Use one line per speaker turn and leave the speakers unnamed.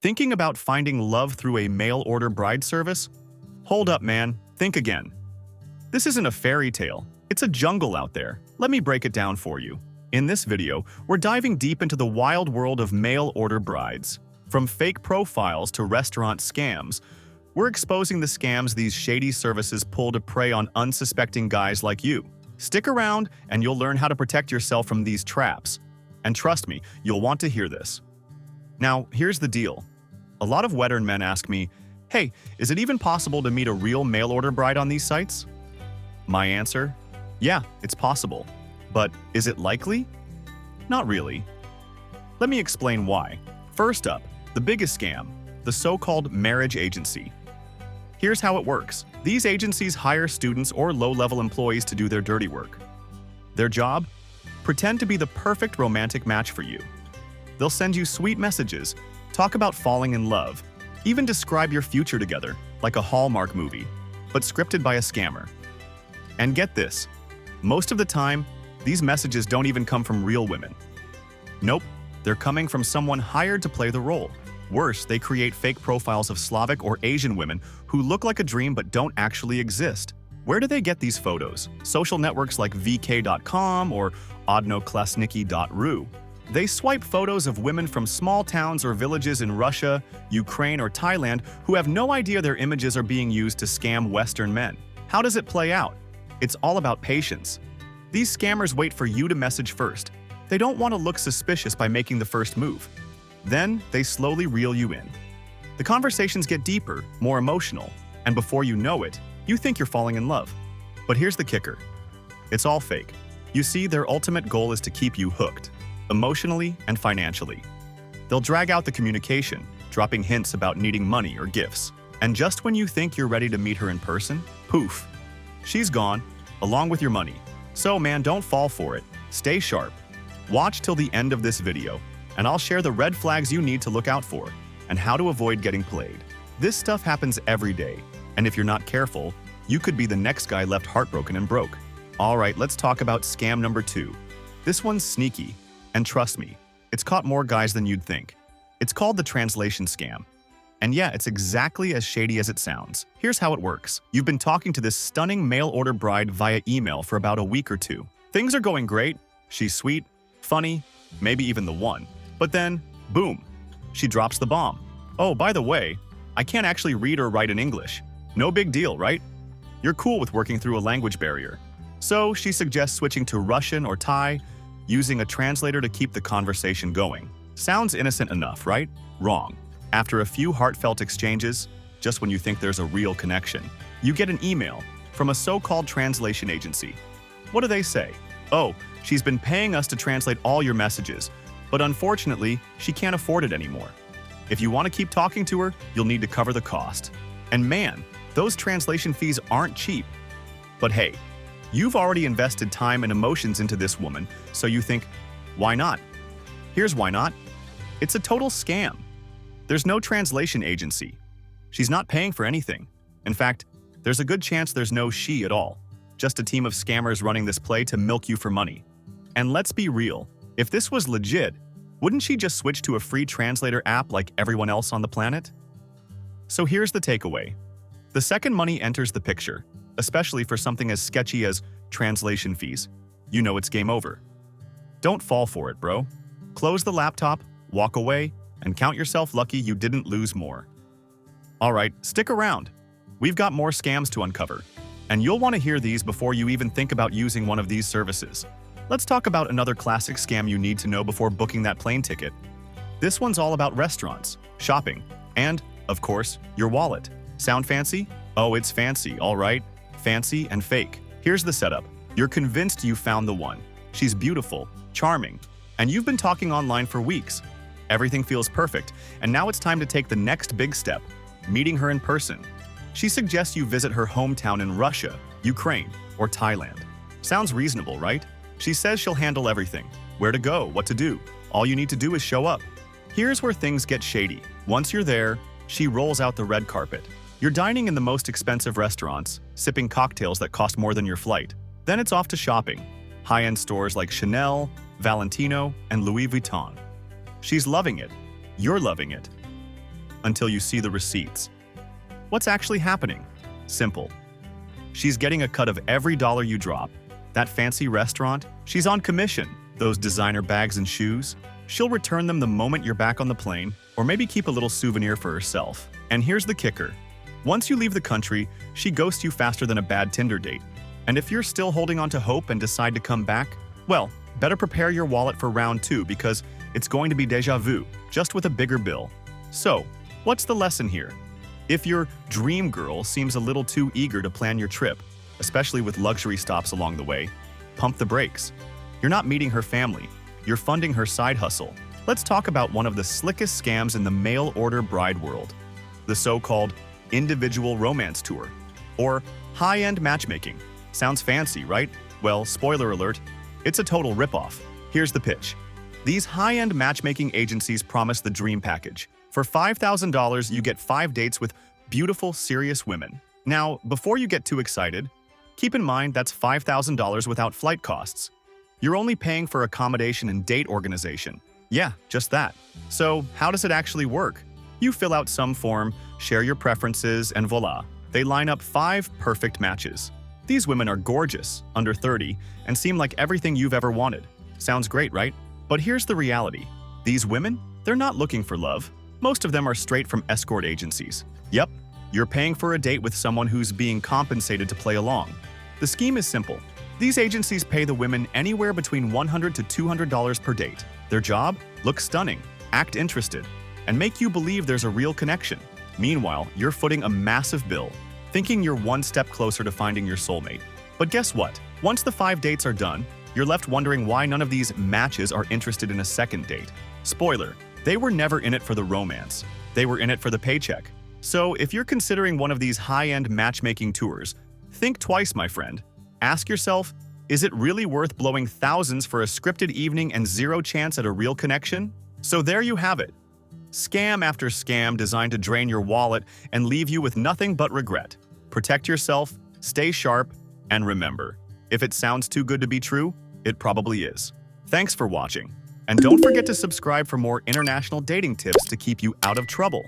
Thinking about finding love through a mail-order bride service? Hold up, man. Think again. This isn't a fairy tale. It's a jungle out there. Let me break it down for you. In this video, we're diving deep into the wild world of mail-order brides. From fake profiles to restaurant scams, we're exposing the scams these shady services pull to prey on unsuspecting guys like you. Stick around and you'll learn how to protect yourself from these traps. And trust me, you'll want to hear this. Now, here's the deal. A lot of Western men ask me, hey, is it even possible to meet a real mail-order bride on these sites? My answer? Yeah, it's possible. But is it likely? Not really. Let me explain why. First up, the biggest scam, the so-called marriage agency. Here's how it works. These agencies hire students or low-level employees to do their dirty work. Their job? Pretend to be the perfect romantic match for you. They'll send you sweet messages, talk about falling in love, even describe your future together, like a Hallmark movie, but scripted by a scammer. And get this, most of the time, these messages don't even come from real women. Nope, they're coming from someone hired to play the role. Worse, they create fake profiles of Slavic or Asian women who look like a dream but don't actually exist. Where do they get these photos? Social networks like vk.com or odnoklasniki.ru. They swipe photos of women from small towns or villages in Russia, Ukraine, or Thailand who have no idea their images are being used to scam Western men. How does it play out? It's all about patience. These scammers wait for you to message first. They don't want to look suspicious by making the first move. Then, they slowly reel you in. The conversations get deeper, more emotional, and before you know it, you think you're falling in love. But here's the kicker. It's all fake. You see, their ultimate goal is to keep you hooked, emotionally and financially. They'll drag out the communication, dropping hints about needing money or gifts. And just when you think you're ready to meet her in person, poof, she's gone, along with your money. So man, don't fall for it. Stay sharp. Watch till the end of this video, and I'll share the red flags you need to look out for and how to avoid getting played. This stuff happens every day, and if you're not careful, you could be the next guy left heartbroken and broke. All right, let's talk about scam number 2. This one's sneaky, and trust me, it's caught more guys than you'd think. It's called the translation scam. And yeah, it's exactly as shady as it sounds. Here's how it works. You've been talking to this stunning mail-order bride via email for about a week or two. Things are going great. She's sweet, funny, maybe even the one. But then, boom, she drops the bomb. Oh, by the way, I can't actually read or write in English. No big deal, right? You're cool with working through a language barrier. So she suggests switching to Russian or Thai, using a translator to keep the conversation going. Sounds innocent enough, right? Wrong. After a few heartfelt exchanges, just when you think there's a real connection, you get an email from a so-called translation agency. What do they say? Oh, she's been paying us to translate all your messages, but unfortunately, she can't afford it anymore. If you want to keep talking to her, you'll need to cover the cost. And man, those translation fees aren't cheap. But hey, you've already invested time and emotions into this woman, so you think, why not? Here's why not. It's a total scam. There's no translation agency. She's not paying for anything. In fact, there's a good chance there's no she at all. Just a team of scammers running this play to milk you for money. And let's be real, if this was legit, wouldn't she just switch to a free translator app like everyone else on the planet? So here's the takeaway. The second money enters the picture, especially for something as sketchy as translation fees, you know it's game over. Don't fall for it, bro. Close the laptop, walk away, and count yourself lucky you didn't lose more. All right, stick around. We've got more scams to uncover, and you'll want to hear these before you even think about using one of these services. Let's talk about another classic scam you need to know before booking that plane ticket. This one's all about restaurants, shopping, and, of course, your wallet. Sound fancy? Oh, it's fancy, all right. Fancy and fake. Here's the setup. You're convinced you found the one. She's beautiful, charming, and you've been talking online for weeks. Everything feels perfect, and now it's time to take the next big step, meeting her in person. She suggests you visit her hometown in Russia, Ukraine, or Thailand. Sounds reasonable, right? She says she'll handle everything. Where to go, what to do. All you need to do is show up. Here's where things get shady. Once you're there, she rolls out the red carpet. You're dining in the most expensive restaurants, sipping cocktails that cost more than your flight. Then it's off to shopping. High-end stores like Chanel, Valentino, and Louis Vuitton. She's loving it. You're loving it. until you see the receipts. What's actually happening? Simple. She's getting a cut of every dollar you drop. That fancy restaurant? She's on commission. Those designer bags and shoes? She'll return them the moment you're back on the plane, or maybe keep a little souvenir for herself. And here's the kicker. Once you leave the country, she ghosts you faster than a bad Tinder date. And if you're still holding on to hope and decide to come back, well, better prepare your wallet for round 2 because it's going to be déjà vu, just with a bigger bill. So, what's the lesson here? If your dream girl seems a little too eager to plan your trip, especially with luxury stops along the way, pump the brakes. You're not meeting her family, you're funding her side hustle. Let's talk about one of the slickest scams in the mail-order bride world, the so-called individual romance tour, or high-end matchmaking. Sounds fancy, right? Well, spoiler alert, it's a total ripoff. Here's the pitch. These high-end matchmaking agencies promise the dream package. For $5,000, you get 5 dates with beautiful, serious women. Now, before you get too excited, keep in mind that's $5,000 without flight costs. You're only paying for accommodation and date organization. Yeah, just that. So, how does it actually work? You fill out some form, share your preferences, and voila, they line up 5 perfect matches. These women are gorgeous, under 30, and seem like everything you've ever wanted. Sounds great, right? But here's the reality. These women, they're not looking for love. Most of them are straight from escort agencies. Yep, you're paying for a date with someone who's being compensated to play along. The scheme is simple. These agencies pay the women anywhere between $100 to $200 per date. Their job? Look stunning, act interested, and make you believe there's a real connection. Meanwhile, you're footing a massive bill, thinking you're one step closer to finding your soulmate. But guess what? Once the 5 dates are done, you're left wondering why none of these matches are interested in a second date. Spoiler, they were never in it for the romance. They were in it for the paycheck. So if you're considering one of these high-end matchmaking tours, think twice, my friend. Ask yourself, is it really worth blowing thousands for a scripted evening and zero chance at a real connection? So there you have it. Scam after scam designed to drain your wallet and leave you with nothing but regret. Protect yourself, stay sharp, and remember, if it sounds too good to be true, it probably is. Thanks for watching. And don't forget to subscribe for more international dating tips to keep you out of trouble.